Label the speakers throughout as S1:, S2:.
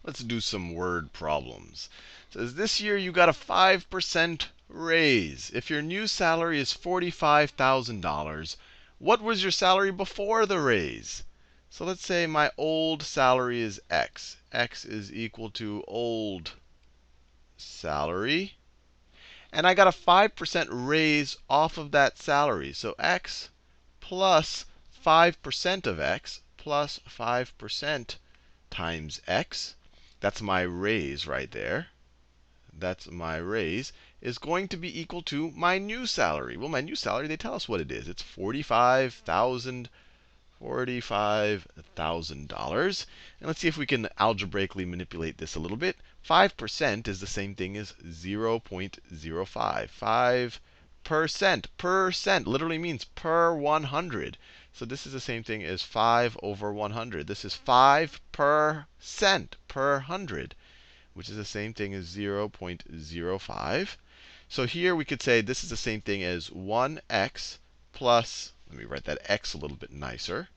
S1: Let's do some word problems. It says this year you got a 5% raise. If your new salary is $45,000, what was your salary before the raise? So let's say my old salary is X. X is equal to old salary. And I got a 5% raise off of that salary. So X plus 5% of X plus 5% times X. That's my raise right there. That's my raise, is going to be equal to my new salary. Well, my new salary, they tell us what it is. It's $45,000. And let's see if we can algebraically manipulate this a little bit. 5% is the same thing as 0.05. 5%. Percent literally means per 100. So this is the same thing as 5 over 100. This is 5% per 100, which is the same thing as 0.05. So here we could say this is the same thing as 1x plus, let me write that x a little bit nicer,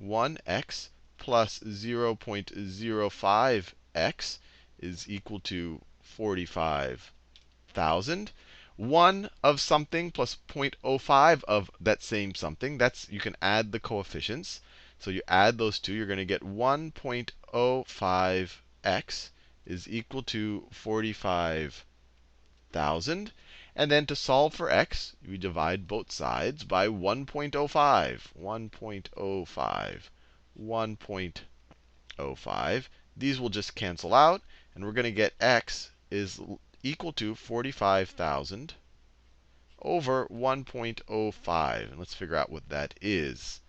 S1: 1x plus 0.05x is equal to 45,000. 1 of something plus 0.05 of that same something. You can add the coefficients. So you add those two, you're going to get 1.05x is equal to 45,000. And then to solve for x, we divide both sides by 1.05. 1.05. 1.05. These will just cancel out. And we're going to get x is equal to 45,000 over 1.05. And let's figure out what that is.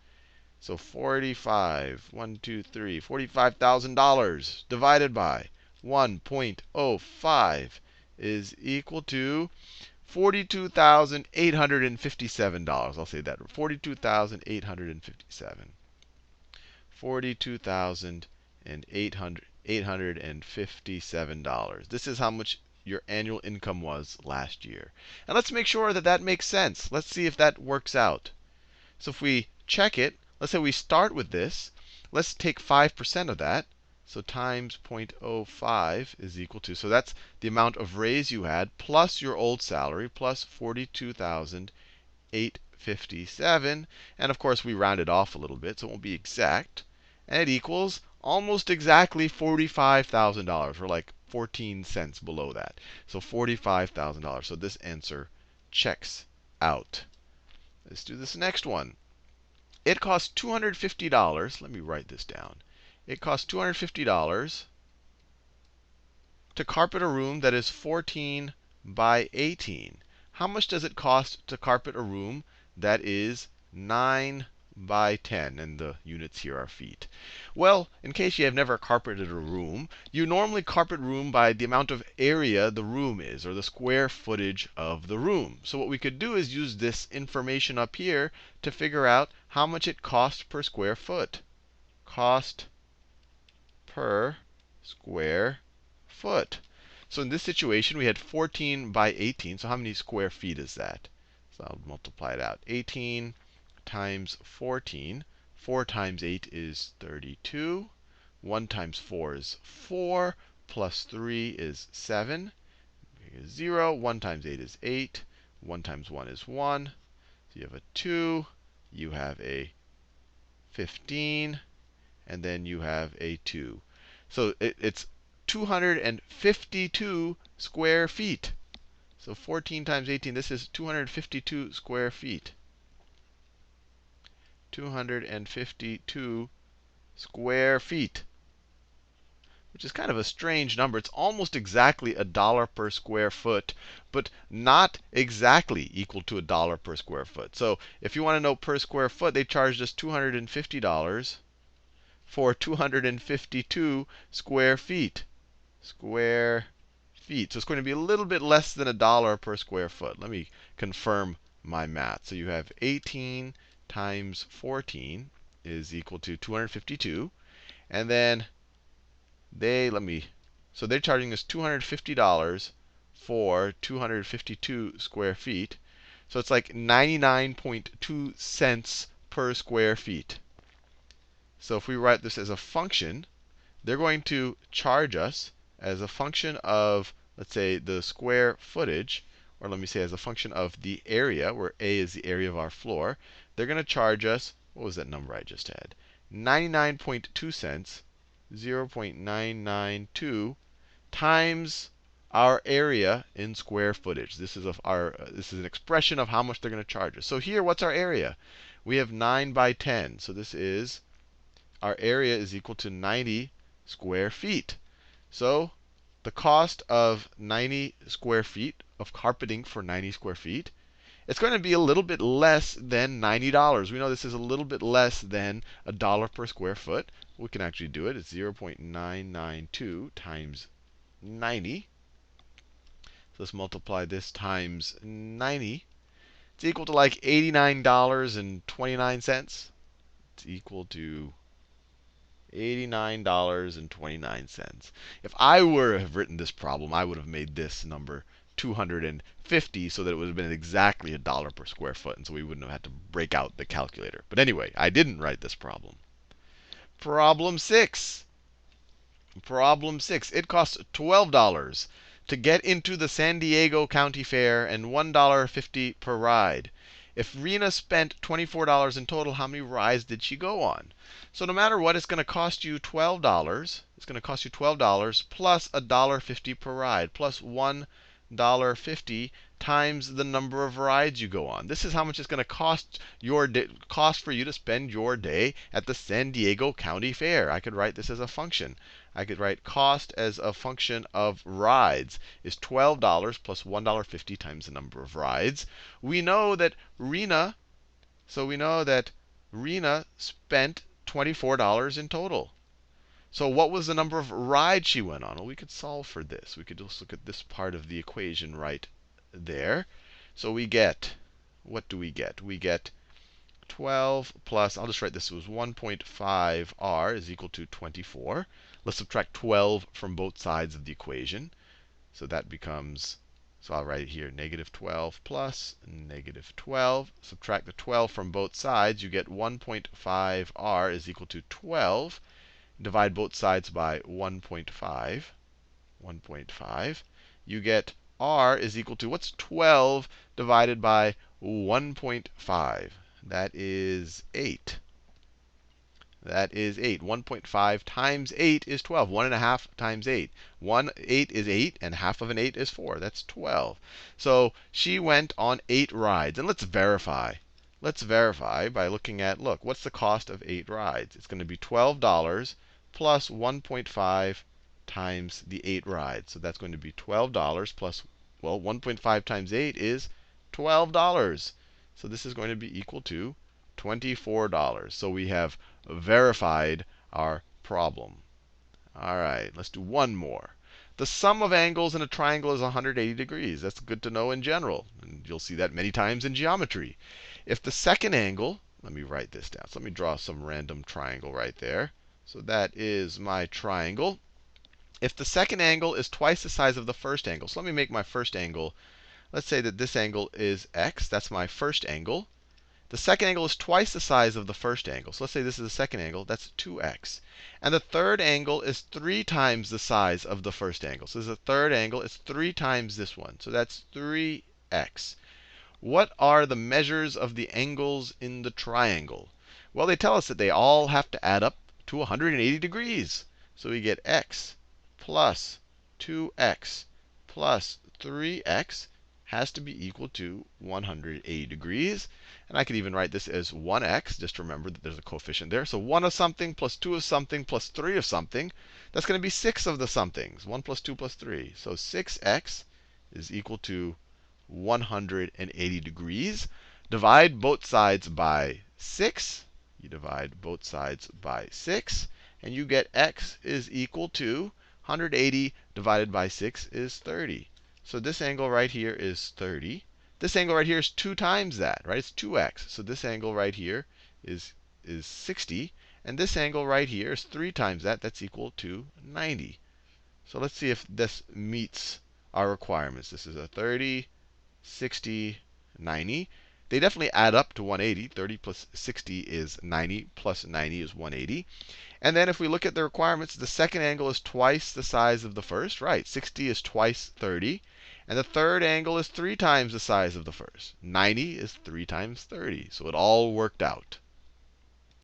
S1: So 45,000 divided by 1.05 is equal to $42,857. I'll say that. 42,857. $42,857. This is how much your annual income was last year. And let's make sure that that makes sense. Let's see if that works out. So if we check it, let's say we start with this. Let's take 5% of that. So times 0.05 is equal to, so that's the amount of raise you had plus your old salary plus 42,857. And of course, we round it off a little bit, so it won't be exact. And it equals almost exactly $45,000. We're like 14 cents below that. So $45,000. So this answer checks out. Let's do this next one. It costs $250. Let me write this down. It costs $250 to carpet a room that is 14 by 18. How much does it cost to carpet a room that is 9 by 10? And the units here are feet. Well, in case you have never carpeted a room, you normally carpet room by the amount of area the room is, or the square footage of the room. So what we could do is use this information up here to figure out how much it costs per square foot. Cost per square foot. So in this situation, we had 14 by 18. So how many square feet is that? So I'll multiply it out. 18 times 14. 4 times 8 is 32. 1 times 4 is 4. Plus 3 is 7. 0. 1 times 8 is 8. 1 times 1 is 1. So you have a 2. You have a 15. And then you have a 2. So it's 252 square feet. So 14 times 18, this is 252 square feet. 252 square feet, which is kind of a strange number. It's almost exactly $1 per square foot, but not exactly equal to $1 per square foot. So if you want to know per square foot, they charged us $250 for 252 square feet. Square feet. So it's going to be a little bit less than $1 per square foot. Let me confirm my math. So you have 18 times 14 is equal to 252. And then they're charging us $250 for 252 square feet. So it's like 99.2 cents per square feet. So if we write this as a function, they're going to charge us as a function of, let's say, the square footage, or let me say as a function of the area, where A is the area of our floor. They're going to charge us, what was that number I just had? 99.2 cents, 0.992 times our area in square footage. This is this is an expression of how much they're going to charge us. So here, what's our area? We have 9 by 10. So this is, our area is equal to 90 square feet. So the cost of 90 square feet of carpeting for 90 square feet, it's going to be a little bit less than $90. We know this is a little bit less than a dollar per square foot. We can actually do it. It's 0.992 times 90. So let's multiply this times 90. It's equal to like $89.29. It's equal to $89.29. If I were to have written this problem, I would have made this number 250 so that it would have been exactly a dollar per square foot. And so we wouldn't have had to break out the calculator. But anyway, I didn't write this problem. Problem 6. Problem 6. It costs $12 to get into the San Diego County Fair and $1.50 per ride. If Rena spent $24 in total, how many rides did she go on? So no matter what, it's going to cost you $12. It's going to cost you $12 plus $1.50 per ride, plus $1.50 times the number of rides you go on. This is how much it's going to cost for you to spend your day at the San Diego County Fair. I could write this as a function. I could write cost as a function of rides is $12 plus $1.50 times the number of rides. We know that Rena spent $24 in total. So what was the number of rides she went on? Well, we could solve for this. We could just look at this part of the equation right there. So we get, what do we get? We get 12 plus, I'll just write this as 1.5r is equal to 24. Let's subtract 12 from both sides of the equation. So that becomes, so I'll write here negative 12 plus negative 12. Subtract the 12 from both sides. You get 1.5r is equal to 12. Divide both sides by 1.5. 1.5. You get r is equal to, what's 12 divided by 1.5? That is 8. That is 8. 1.5 times 8 is 12. 1.5 times 8. 8 is 8, and half of an 8 is 4. That's 12. So she went on 8 rides. And let's verify. Let's verify by looking at, look, what's the cost of 8 rides? It's going to be $12 plus 1.5 times the 8 rides. So that's going to be $12 plus, well, 1.5 times 8 is $12. So this is going to be equal to $24. So we have verified our problem. All right, let's do one more. The sum of angles in a triangle is 180 degrees. That's good to know in general. And you'll see that many times in geometry. If the second angle, let me write this down. So let me draw some random triangle right there. So that is my triangle. If the second angle is twice the size of the first angle, so let me make my first angle. Let's say that this angle is x. That's my first angle. The second angle is twice the size of the first angle. So let's say this is the second angle. That's 2x. And the third angle is 3 times the size of the first angle. So this is a third angle. It's 3 times this one. So that's 3x. What are the measures of the angles in the triangle? Well, they tell us that they all have to add up to 180 degrees. So we get x plus 2x plus 3x has to be equal to 180 degrees. And I could even write this as 1x. Just remember that there's a coefficient there. So 1 of something plus 2 of something plus 3 of something. That's going to be 6 of the somethings. 1 plus 2 plus 3. So 6x is equal to 180 degrees. Divide both sides by 6. You divide both sides by 6. And you get x is equal to 180 divided by 6 is 30. So this angle right here is 30. This angle right here is 2 times that, right? It's 2x. So this angle right here is 60. And this angle right here is 3 times that. That's equal to 90. So let's see if this meets our requirements. This is a 30, 60, 90. they definitely add up to 180. 30 plus 60 is 90, plus 90 is 180. And then if we look at the requirements, the second angle is twice the size of the first. Right, 60 is twice 30. And the third angle is 3 times the size of the first. 90 is 3 times 30. So it all worked out.